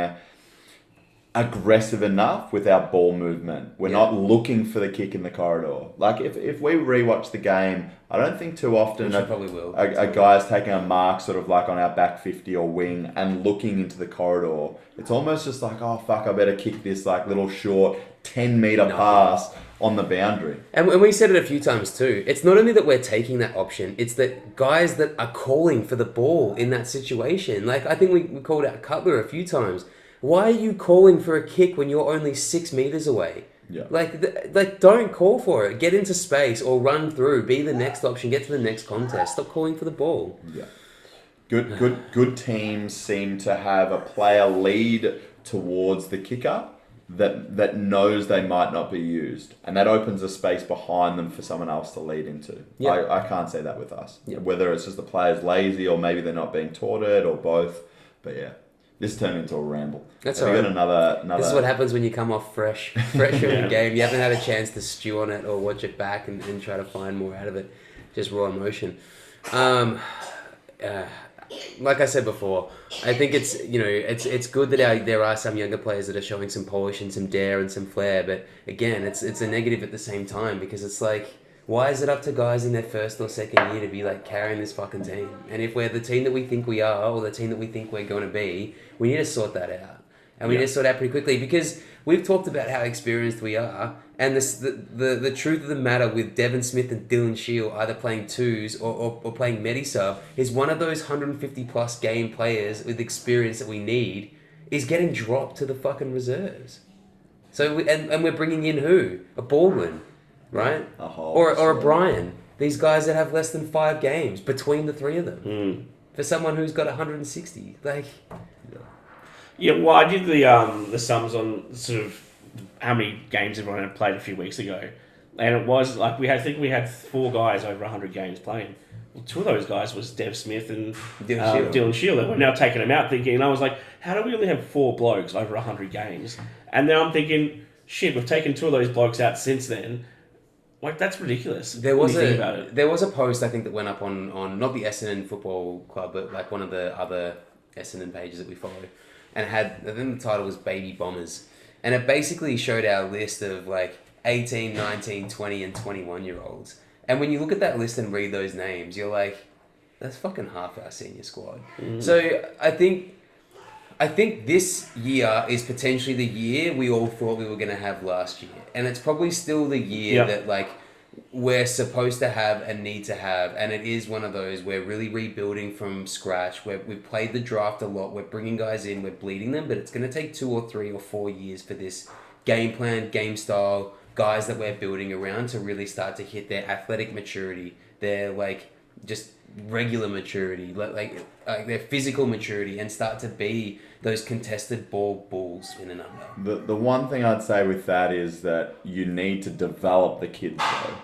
aggressive enough with our ball movement. We're not looking for the kick in the corridor. Like if we rewatch the game, I don't think too often a guy's taking a mark sort of like on our back 50 or wing and looking into the corridor. It's almost just like, oh fuck, I better kick this like little short 10-meter pass on the boundary. And we said it a few times too. It's not only that we're taking that option, it's that guys that are calling for the ball in that situation. Like I think we called out Cutler a few times. Why are you calling for a kick when you're only 6 meters away? Yeah. Like don't call for it. Get into space or run through. Be the next option. Get to the next contest. Stop calling for the ball. Yeah. Good teams seem to have a player lead towards the kicker that knows they might not be used, and that opens a space behind them for someone else to lead into. Yeah. I can't say that with us. Yeah. Whether it's just the player's lazy or maybe they're not being taught it or both. But yeah. This turned into a ramble. That's all right. Got another. This is what happens when you come off fresh from the game. You haven't had a chance to stew on it or watch it back and try to find more out of it. Just raw emotion. Like I said before, I think it's good that there are some younger players that are showing some polish and some dare and some flair. But again, it's a negative at the same time because it's like, why is it up to guys in their first or second year to be like carrying this fucking team? And if we're the team that we think we are or the team that we think we're going to be, we need to sort that out. And we need to sort out pretty quickly because we've talked about how experienced we are. And the truth of the matter with Devon Smith and Dylan Shield either playing twos or playing medi-sub is one of those 150 plus game players with experience that we need is getting dropped to the fucking reserves. So and we're bringing in who? A Baldwin. Right? Or a Brian. These guys that have less than 5 games between the three of them. For someone who's got 160. Like... Yeah, well, I did the sums on sort of how many games everyone had played a few weeks ago. And it was like, we had 4 guys over 100 games playing. Well, 2 of those guys was Dev Smith and Dylan Shield. And we're now taking them out thinking, and I was like, how do we only have 4 blokes over 100 games? And then I'm thinking, shit, we've taken 2 of those blokes out since then. Like, that's ridiculous. There was a post, I think, that went up on not the Essendon Football Club, but like one of the other Essendon pages that we follow. And I think the title was Baby Bombers. And it basically showed our list of like 18, 19, 20, and 21-year-olds. And when you look at that list and read those names, you're like, that's fucking half our senior squad. So I think this year is potentially the year we all thought we were going to have last year. And it's probably still the year that like we're supposed to have and need to have. And it is one of those, we're really rebuilding from scratch. We've played the draft a lot. We're bringing guys in, we're bleeding them, but it's going to take 2 or 3 or 4 years for this game plan, game style, guys that we're building around to really start to hit their athletic maturity, their like just regular maturity, like their physical maturity, and start to be those contested ball bulls in and under. The one thing I'd say with that is that you need to develop the kids though.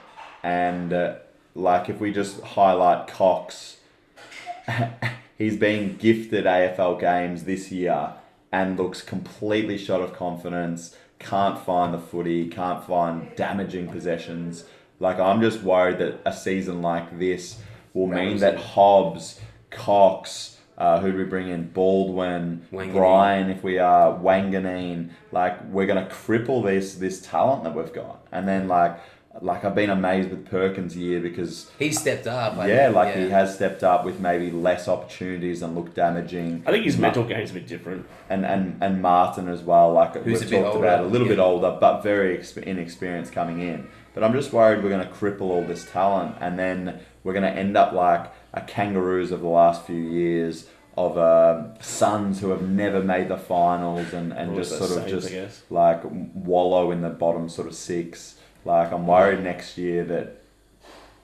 And like if we just highlight Cox, he's been gifted AFL games this year and looks completely shot of confidence, can't find the footy, can't find damaging possessions. Like I'm just worried that a season like this will mean that Hobbs, Cox, who do we bring in? Baldwin, Brian, if we are Wanganeen, like we're gonna cripple this talent that we've got. And then like I've been amazed with Perkins' year because he stepped up. He has stepped up with maybe less opportunities and looked damaging. I think his mental game's a bit different. And Martin as well, like who's we've talked about, a little bit older, but very inexperienced coming in. But I'm just worried we're going to cripple all this talent, and then we're going to end up like a Kangaroos of the last few years of Suns who have never made the finals and just sort of just like wallow in the bottom sort of 6. Like I'm worried next year that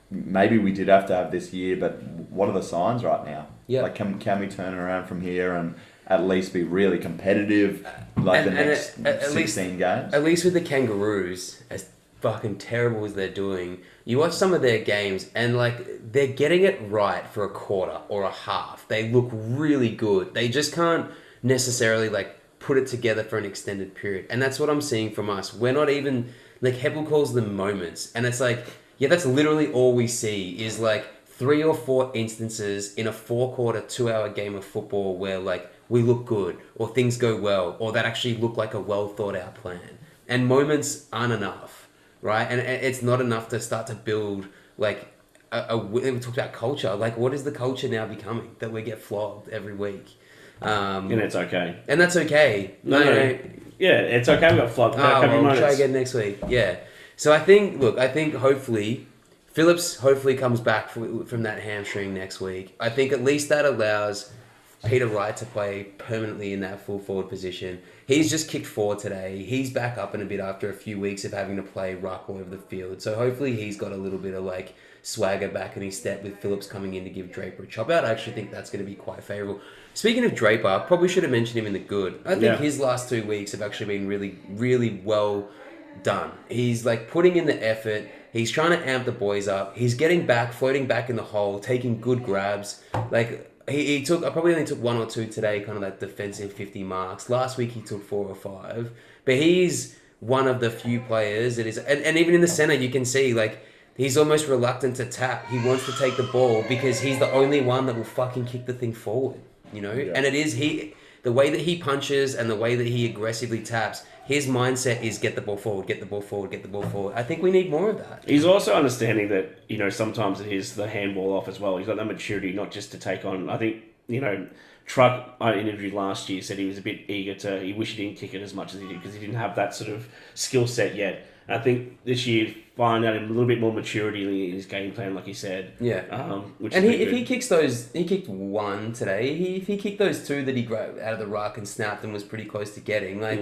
maybe we did have to have this year, but what are the signs right now? Yeah. Like can we turn it around from here and at least be really competitive like the next 16 games? At least with the Kangaroos, as fucking terrible as they're doing, you watch some of their games and like they're getting it right for a quarter or a half. They look really good. They just can't necessarily like put it together for an extended period. And that's what I'm seeing from us. We're not even like Heppel calls them moments. And it's like, yeah, that's literally all we see is like 3 or 4 instances in a 4-quarter, 2-hour game of football where like we look good or things go well or that actually look like a well thought out plan. And moments aren't enough, right? And it's not enough to start to build like we talked about culture. Like, what is the culture now becoming that we get flogged every week? And it's okay. And that's okay. No. Yeah, it's okay. We got flogged. We'll try again next week. Yeah. So I think hopefully Phillips comes back from that hamstring next week. I think at least that allows Peter Wright to play permanently in that full forward position. He's just kicked 4 today. He's back up in a bit after a few weeks of having to play ruck all over the field. So hopefully he's got a little bit of like swagger back in his step with Phillips coming in to give Draper a chop out. I actually think that's going to be quite favourable. Speaking of Draper, probably should have mentioned him in the good. I think his last 2 weeks have actually been really, really well done. He's like putting in the effort. He's trying to amp the boys up. He's getting back, floating back in the hole, taking good grabs. Like I probably only took 1 or 2 today, kind of that defensive 50 marks. Last week he took 4 or 5. But he's one of the few players that is, and even in the center you can see like he's almost reluctant to tap. He wants to take the ball because he's the only one that will fucking kick the thing forward. You know, and it is the way that he punches and the way that he aggressively taps. His mindset is get the ball forward, get the ball forward, get the ball forward. I think we need more of that. He's also understanding that, you know, sometimes it is the handball off as well. He's got that maturity not just to take on. I think, you know, Truck, I interviewed last year, said he was a bit eager he wished he didn't kick it as much as he did because he didn't have that sort of skill set yet. And I think this year, find out a little bit more maturity in his game plan, like he said. Yeah. Which and if he kicks those, he kicked 1 today. If he kicked those 2 that he grabbed out of the ruck and snapped and was pretty close to getting, like,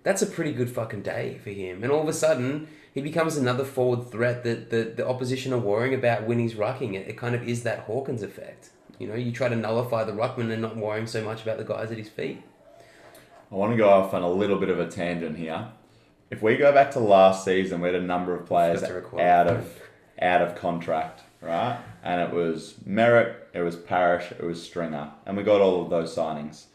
that's a pretty good fucking day for him. And all of a sudden, he becomes another forward threat that the opposition are worrying about when he's rucking it. It kind of is that Hawkins effect. You know, you try to nullify the ruckman and not worrying so much about the guys at his feet. I want to go off on a little bit of a tangent here. If we go back to last season, we had a number of players out of contract, right? And it was Merritt, it was Parrish, it was Stringer, and we got all of those signings.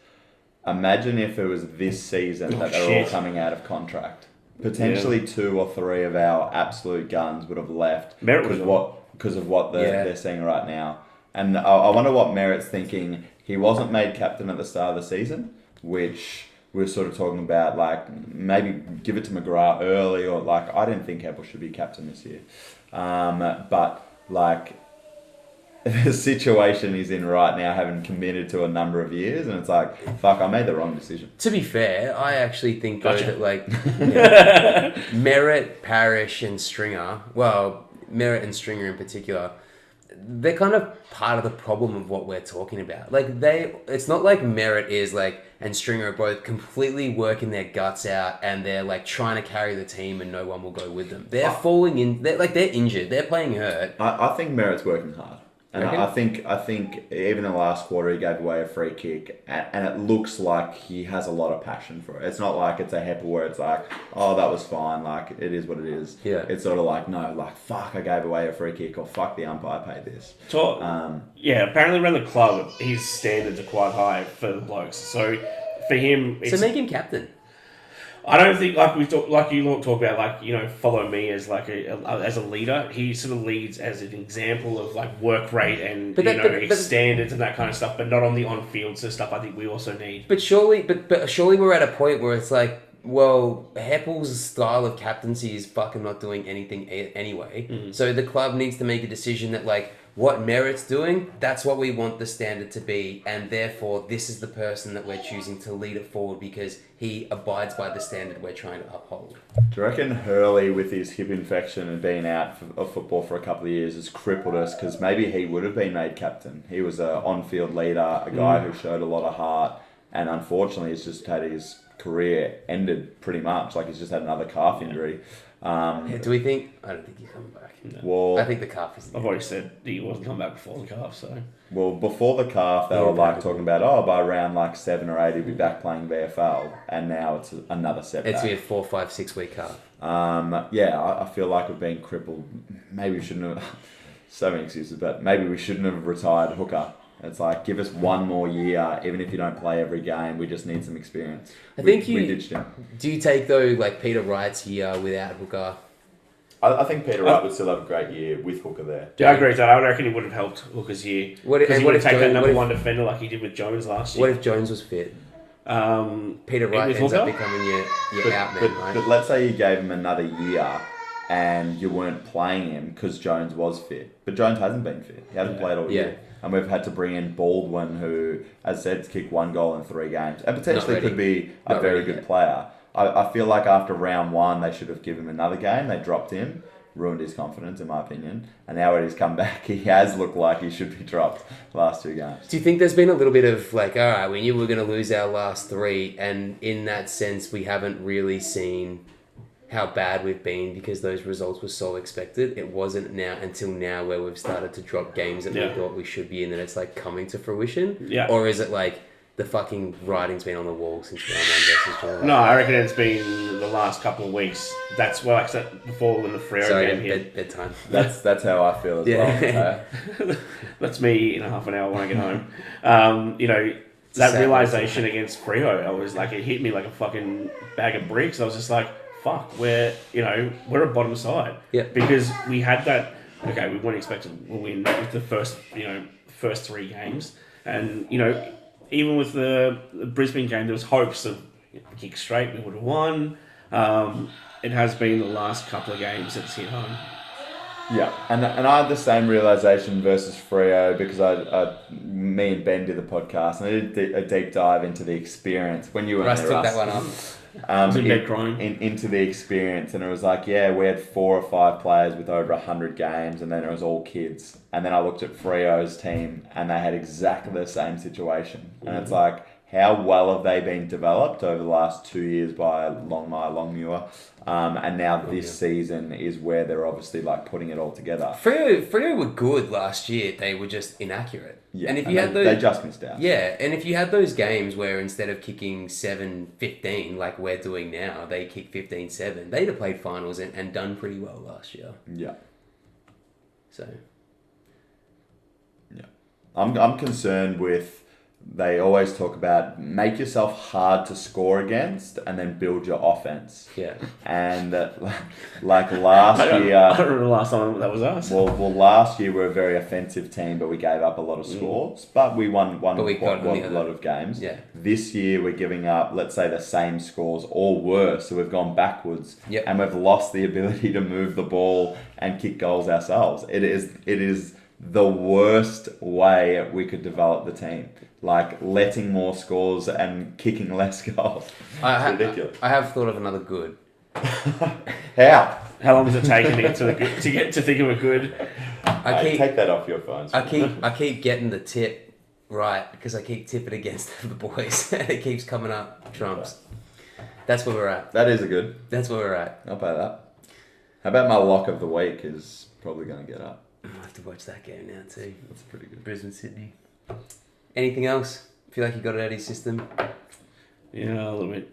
Imagine if it was this season that they're all coming out of contract. Potentially 2 or 3 of our absolute guns would have left because of what they're seeing right now. And I wonder what Merritt's thinking. He wasn't made captain at the start of the season, which we're sort of talking about, like, maybe give it to McGrath early, or, like, I didn't think Heppel should be captain this year. But, like, the situation he's in right now, having committed to a number of years, and it's like, fuck, I made the wrong decision. To be fair, I actually think, though, that, like, Merritt, Parrish, and Stringer, well, Merritt and Stringer in particular, they're kind of part of the problem of what we're talking about. Like, it's not like Merritt is like, and Stringer are both completely working their guts out and they're like trying to carry the team and no one will go with them. They're falling in, they're injured, they're playing hurt. I think Merritt's working hard. And I think even in the last quarter he gave away a free kick, and it looks like he has a lot of passion for it. It's not like it's a Heppel where it's like, oh, that was fine, like it is what it is. Yeah. It's sort of like, no, like, fuck, I gave away a free kick, or fuck, the umpire paid this. Apparently around the club his standards are quite high for the blokes. So for him, so make him captain. I don't think like you talk about, like, you know, follow me as like as a leader. He sort of leads as an example of like work rate and standards and that kind of stuff, but not on the on field sort of stuff. I think we also need. But surely we're at a point where it's like, well, Heppel's style of captaincy is fucking not doing anything anyway. So the club needs to make a decision that, like, what Merritt's doing, that's what we want the standard to be, and therefore this is the person that we're choosing to lead it forward because he abides by the standard we're trying to uphold. Do you reckon Hurley, with his hip infection and being out of football for a couple of years, has crippled us? Because maybe he would have been made captain. He was an on-field leader, a guy who showed a lot of heart, and unfortunately he's just had his career ended pretty much. Like, he's just had another calf injury. Do we think? I don't think he's coming back. No. Well, I think the calf is. I've already said he wasn't coming back before the calf. So. Well, before the calf, they were like talking about, by round like 7 or 8 he'll be back playing VFL, and now it's another setback. It's a 4, 5, 6 week calf. I feel like we've been crippled. Maybe we shouldn't have. So many excuses, but maybe we shouldn't have retired Hooker. It's like, give us one more year, even if you don't play every game. We just need some experience. I think we ditched him. Do you take, though, like Peter Wright's year without Hooker I think Peter Wright would still have a great year with Hooker there. Yeah, I agree with that. I reckon he would have helped Hooker's year. Because he would have taken that number one defender like he did with Jones last year. What if Jones was fit? Peter Wright ends up becoming your out man, right? But let's say you gave him another year and you weren't playing him because Jones was fit. But Jones hasn't been fit. He hasn't played all year. And we've had to bring in Baldwin, who, as said, kicked 1 goal in 3 games. And potentially could be a very good player. I feel like after round 1, they should have given him another game. They dropped him. Ruined his confidence, in my opinion. And now when he's come back, he has looked like he should be dropped the last 2 games. Do you think there's been a little bit of like, all right, we knew we were going to lose our last 3, and in that sense, we haven't really seen how bad we've been because those results were so expected? It wasn't until now where we've started to drop games that we thought we should be in, that it's like coming to fruition? Yeah. Or is it like the fucking writing's been on the wall since round 1 versus Jordan? No, I reckon it's been the last couple of weeks. That's like I said before when the Freo game hit. Bedtime. That's how I feel as well. That's me in a half an hour when I get home. That realization against Freo, I was like, it hit me like a fucking bag of bricks. I was just like, fuck, we're a bottom side. Yeah. Because we had that. Okay, we weren't expecting to win with the first 3 games, and even with the Brisbane game, there was hopes of kick straight, we would have won. It has been the last couple of games that's hit home. Yeah, and I had the same realisation versus Freo because me and Ben did the podcast and I did a deep dive into the experience. When you were Russ took that one up. Into the experience, and it was like, we had 4 or 5 players with over 100 games, and then it was all kids. And then I looked at Freo's team, and they had exactly the same situation. And it's like, how well have they been developed over the last 2 years by Longmuir? And now this season is where they're obviously like putting it all together. Freo were good last year. They were just inaccurate. Yeah, and if they just missed out. Yeah, and if you had those games where instead of kicking 7-15 like we're doing now, they kick 15-7, they'd have played finals and done pretty well last year. Yeah. So. Yeah, I'm concerned with. They always talk about make yourself hard to score against and then build your offense. Yeah. And like last year... I don't remember the last time that was us. Well, last year we were a very offensive team, but we gave up a lot of scores. But we won a lot of games. Yeah. This year we're giving up, let's say, the same scores or worse. So we've gone backwards. Yep. And we've lost the ability to move the ball and kick goals ourselves. It is the worst way we could develop the team. Like letting more scores and kicking less goals. It's ridiculous. I have thought of another good. How? How long does it take to get to think of a good? Take that off your phone. I keep getting the tip right because I keep tipping against the boys and it keeps coming up trumps. That's where we're at. That is a good. That's where we're at. I'll pay that. How about my lock of the week is probably going to get up. I'll have to watch that game now too. That's pretty good. Brisbane, Sydney. Anything else? Feel like you got it out of your system? Yeah, a little bit.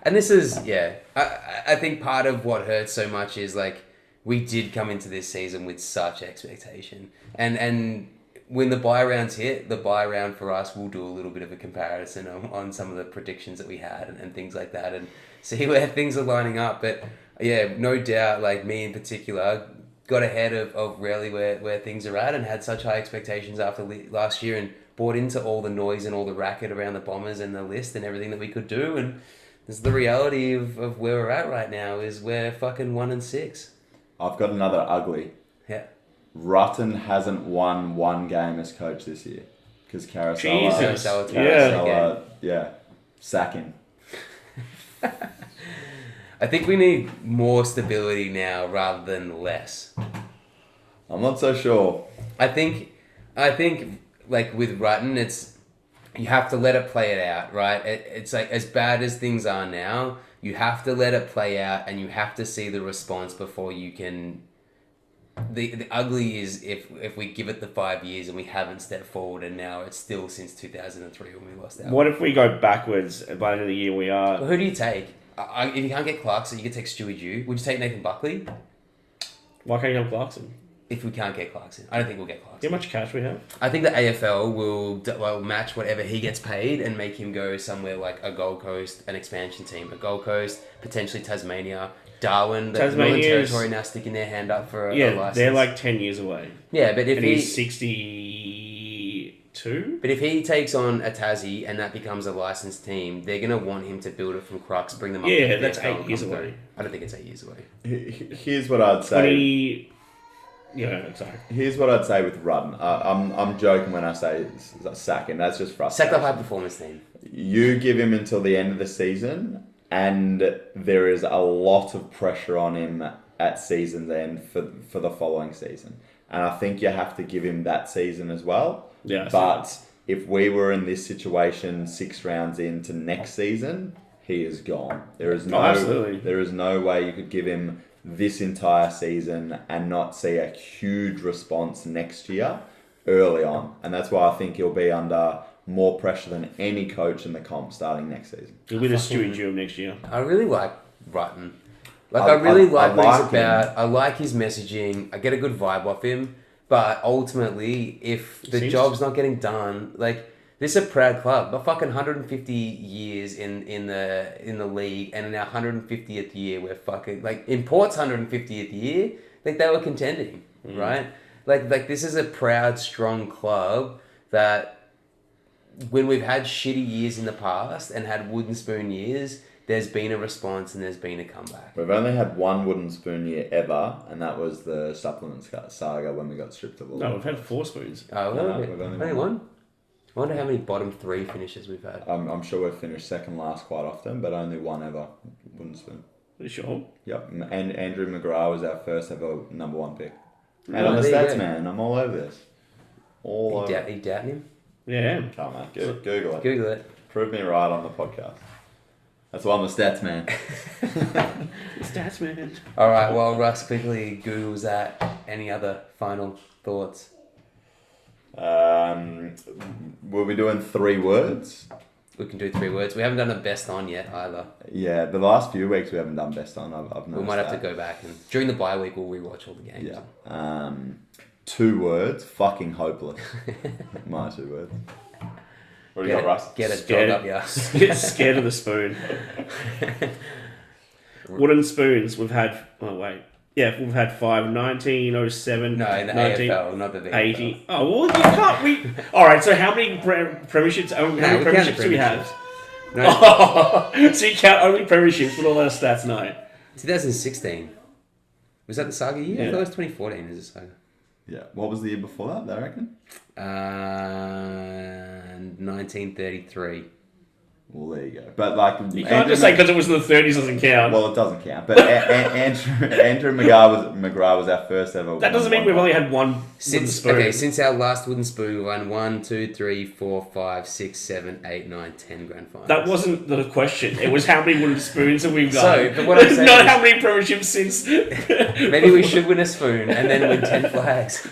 And this is, I think part of what hurts so much is like we did come into this season with such expectation. And when the buy rounds hit, the buy round for us, we'll do a little bit of a comparison on some of the predictions that we had and things like that and see where things are lining up. But yeah, no doubt, like me in particular, got ahead of really where things are at and had such high expectations after last year and bought into all the noise and all the racket around the Bombers and the list and everything that we could do. And this is the reality of where we're at right now is we're fucking 1-6. I've got another ugly. Yeah. Rutten hasn't won 1 game as coach this year because Carousel, sack him. I think we need more stability now rather than less. I'm not so sure. I think like with Rutten, it's you have to let it play it out, right? It's like as bad as things are now, you have to let it play out and you have to see the response before you can. The ugly is if we give it the 5 years and we haven't stepped forward and now it's still since 2003 when we lost out. What if we go backwards by the end of the year? We are. Well, who do you take? If you can't get Clarkson, you can take Stewie Dew. Would you take Nathan Buckley? Why can't you have Clarkson? If we can't get Clarkson. I don't think we'll get Clarkson. How much cash we have? I think the AFL will match whatever he gets paid and make him go somewhere like a Gold Coast, an expansion team. A Gold Coast, potentially Tasmania. Darwin, the Northern Tasmania's- Territory now sticking their hand up for a Yeah, license. they're like 10 years away. Yeah, but if And he... he's 62? But if he takes on a Tassie and that becomes a licensed team, they're going to want him to build it from crux, bring them up. Yeah, to the that's VFL 8 years and come away. through. I don't think it's 8 years away. Here's what I'd say. 20... Yeah, sorry. Here's what I'd say with Rudden. I'm joking when I say sack him. That's just Sack frustration. the high performance team. You give him until the end of the season, and there is a lot of pressure on him at season's end for the following season. And I think you have to give him that season as well. Yeah. But if we were in this situation 6 rounds into next season, he is gone. There is absolutely. There is no way you could give him this entire season and not see a huge response next year early on. And that's why I think he'll be under more pressure than any coach in the comp starting next season. He'll be the Stewie Jewell next year. I really like Rutten. Like, I really like what like he's about. I like his messaging. I get a good vibe off him. But ultimately, if the job's not getting done, like, this is a proud club. But fucking 150 years in the league, and in our 150th year, we're fucking, like, in Port's 150th year, like, they were contending, right? Like this is a proud, strong club that when we've had shitty years in the past and had wooden spoon years, there's been a response and there's been a comeback. We've only had one wooden spoon year ever, and that was the supplements saga when we got stripped of all. No, we've had 4 spoons. Oh, No, we've we've only only won. one? I wonder how many bottom 3 finishes we've had. I'm sure we've finished second last quite often, but only one ever wooden spoon. Are you sure? Yep, and Andrew McGrath was our first ever number 1 pick. And Oh, on the there you stats, go. man, I'm all over this. All over. You doubting him? Yeah. Come on, Google it. Google it. Prove me right on the podcast. That's why I'm a stats man. Stats, man. All right, well, Russ quickly Googles that. Any other final thoughts? We'll be doing 3 words. We can do 3 words. We haven't done a best on yet either. Yeah, the last few weeks we haven't done best on. I've noticed We might have to that. go back and during the bye week we'll rewatch all the games. Yeah. 2 words. Fucking hopeless. My 2 words. What do you got, Russ? Get a Scared. dog up here. Get scared of the spoon. Wooden spoons, we've had... Oh, wait. Yeah, we've had 5. 1907. No, in the AFL, not the VFL. 80. Oh, well, you can't... Alright, so how many premierships... How many we count the premierships do we have? No, So you count only premierships with all our stats, no. 2016. Was that the saga year? I Yeah. thought it was 2014 as a saga. Yeah. What was the year before that, I reckon? 1933. Well, there you go. But like, You can't just say because it was in the 30s doesn't count. Well, it doesn't count. But Andrew McGrath was our first ever. That doesn't mean we've only had one wooden spoon. Since our last wooden spoon, we won 1, 2, 3, 4, 5, 6, 7, 8, 9, 10 grand finals. That wasn't the question. It was how many wooden spoons have we got. So, but what I'm saying not is- how many premierships since. Maybe we should win a spoon and then win 10 flags.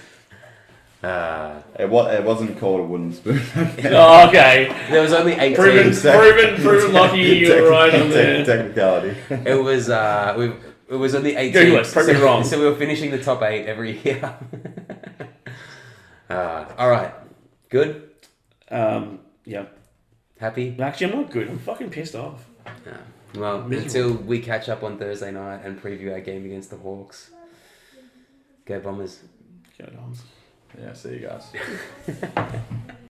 It wasn't called a wooden spoon. Oh, okay. There was only 8 Proven, teams. proven lucky you were right on there. Technicality. It was it was only 8 Google teams. it, prove me wrong. So we were finishing the top 8 every year. All right. Good? Yeah. Happy? Actually, I'm not good. I'm fucking pissed off. Well, Miserable. until we catch up on Thursday night and preview our game against the Hawks. Go Bombers. Go Dons. Yeah, see you guys.